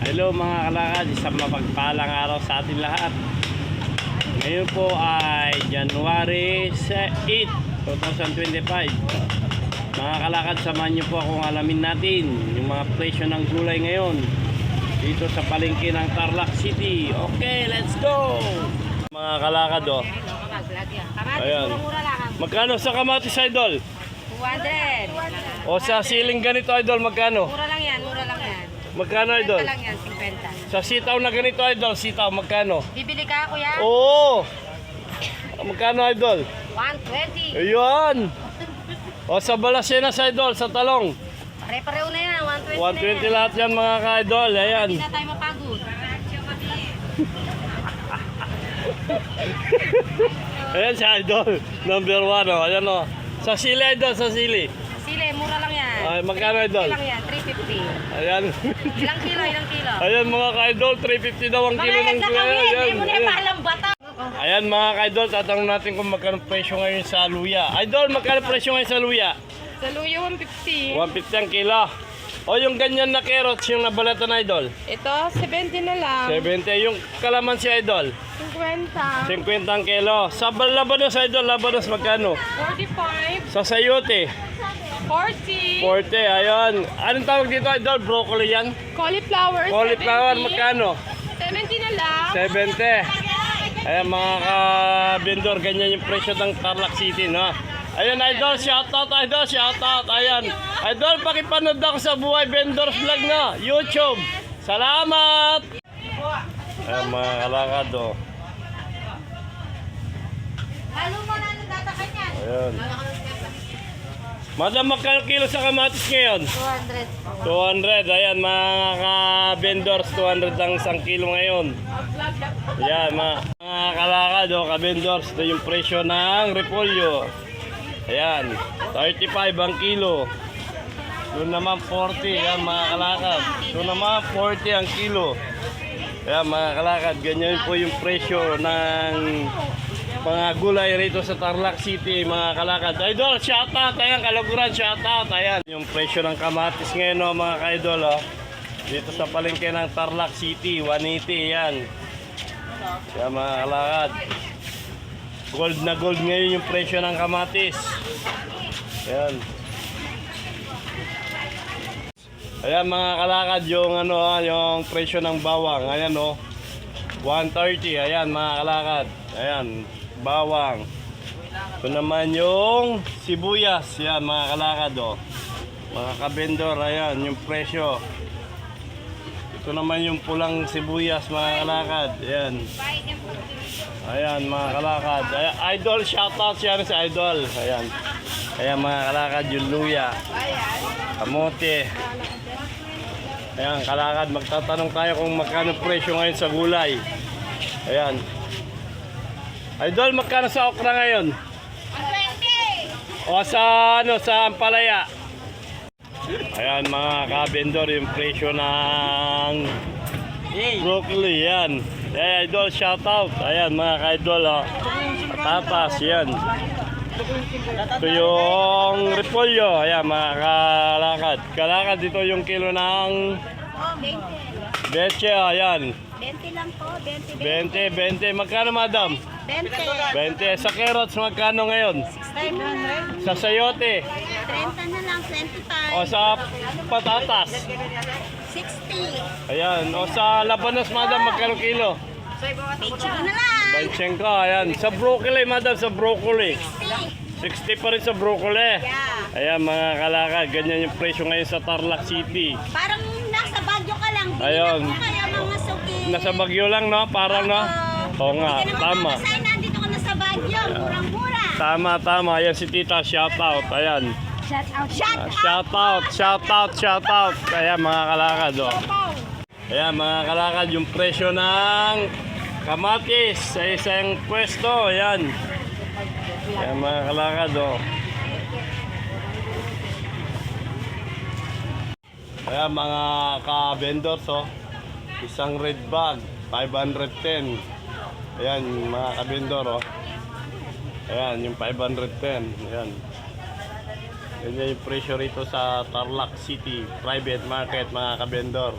Hello mga kalakad, isang mapagpalang araw sa atin lahat. Ngayon po ay January 8, 2025. Mga kalakad, samahan niyo po akong alamin natin yung mga presyo ng gulay ngayon dito sa palengke ng Tarlac City. Okay, let's go! Mga kalakad, oh. Ayan. Magkano sa kamatis, idol? 200. O sa siling ganito, idol, magkano? Mura lang yan, mura lang yan. Magkano, idol? 50 lang yan, 50. Sa sitaw na ganito, idol, sitaw, magkano? Bibili ka, kuya? Oo! Magkano, idol? 120. Ayun! O sa balasenas, idol, sa talong. Pare-pareho na yan, 120 120 na yan. lahat yan, mga ka-idol. Ayan. Hindi na tayo mapagod. Ayan si idol. Number 1, oh. Ayan, oh. Sa sili, idol, sa sili. Sili, mura lang yan. Ay, magkano, idol? 350 lang yan, 350. Ayan. Ilang kilo, ilang kilo? Ayan, mga ka-idol, 350 daw ang kilo ng Mga gulay. kami, Ayan, hindi mo na ayan. palang bata. Ayan, mga ka-idol, tatanong natin kung magkano presyo ngayon sa luya. Idol, magkano presyo ngayon sa luya? Sa luyo, 150. 150 ang kilo. O yung ganyan na carrots, yung nabalatan, idol? Ito, 70 na lang. 70. Yung kalamansi, idol? 50. 50 ang kilo. Sa labanos, idol, labanos magkano? 45. Sa sayote, 40. 40. Ayun. Anong tawag dito, idol? Broccoli yan? Cauliflower, Cauliflower, 70. magkano? 70 na lang. 70. Ayan, mga ka-vendor, ganyan yung presyo ng Tarlac City, no? Ayun, idol, shoutout, idol, shoutout. Ayan. Idol, pakipanood ako sa Buhay Vendors Vlog na YouTube. Salamat! Ayan, mga kalakad, oh. Halo mo na nagtatakan yan. Ayun. Madam, magkano kilo sa kamatis ngayon? 200. 200. Ayan, mga ka-vendors, 200 ang isang kilo ngayon. Ayan, mga kalakad, oh, ka-vendors, ito yung presyo ng repolyo. Ayan, 35 ang kilo. Doon naman 40, ayan mga kalakad. Doon naman 40 ang kilo. Ayan mga kalakad, ganyan po yung presyo ng mga gulay rito sa Tarlac City, mga kalakad. Idol, shoutout, ayan, Kalaguran, shoutout, ayan. Yung presyo ng kamatis ngayon, oh, mga ka-idol, oh. Dito sa palengke ng Tarlac City, 180, ayan. Ayan mga kalakad. Gold na gold ngayon yung presyo ng kamatis. Ayan. Ayan mga kalakad, yung ano, yung presyo ng bawang. Ayan, oh. 130. Ayan mga kalakad. Ayan, bawang. Ito naman yung sibuyas. Ayan mga kalakad, oh. Mga kabendor, ayan yung presyo. Ito naman yung pulang sibuyas, mga kalakad. Ayan. Ayan mga kalakad. Ayan, idol, shoutout siya sa idol. Ayan. Ayan mga kalakad, yung luya. Kamote. Ayan kalakad, magtatanong tayo kung magkano presyo ngayon sa gulay. Ayan. Idol, magkano sa okra ngayon? 20. O sa ano, sa ampalaya? Ayan mga ka-vendor, yung presyo ng broccoli. Yan. Ayan, idol, shoutout. Ayan mga ka-idol, oh. Patatas, yan. Ito yung repolyo. Ayan mga kalakad. Kalakad, dito yung kilo ng 20. beche. Ayan. 20 lang po, 20. 20. Magkano, madam? 20. 20. Sa carrots, magkano ngayon? 500. Sa sayote? 30 na lang, 25. O sa patatas? 60. Ayan. O sa labanos, madam, magkano kilo? 20 na lang. 25. Ayan. Sa broccoli, madam, sa broccoli. 60 pa rin sa broccoli. Yeah. Ayan, mga kalakad. Ganyan yung presyo ngayon sa Tarlac City. Parang nasa Baguio ka lang. Ayun. Kaya mga suki. Nasa Baguio lang, no? Parang, no? Oo nga, tama. Kasi nandito ka na sa Baguio. Murang-mura. Tama. Ayan si Tita, shoutout. Ayan. Shout out. Shoutout. Ayan, mga kalakad, oh. Ayan, mga kalakad, yung presyo ng kamatis sa isang pwesto. Ayan. Ayan, mga kalakad, oh. Ayan, mga ka-vendors, oh. Isang red bag, 510. Ayan, mga ka-vendor, oh. Ayan, yung 510. Ayan. Ganyan yung presyo rito sa Tarlac City Private Market, mga kabendor.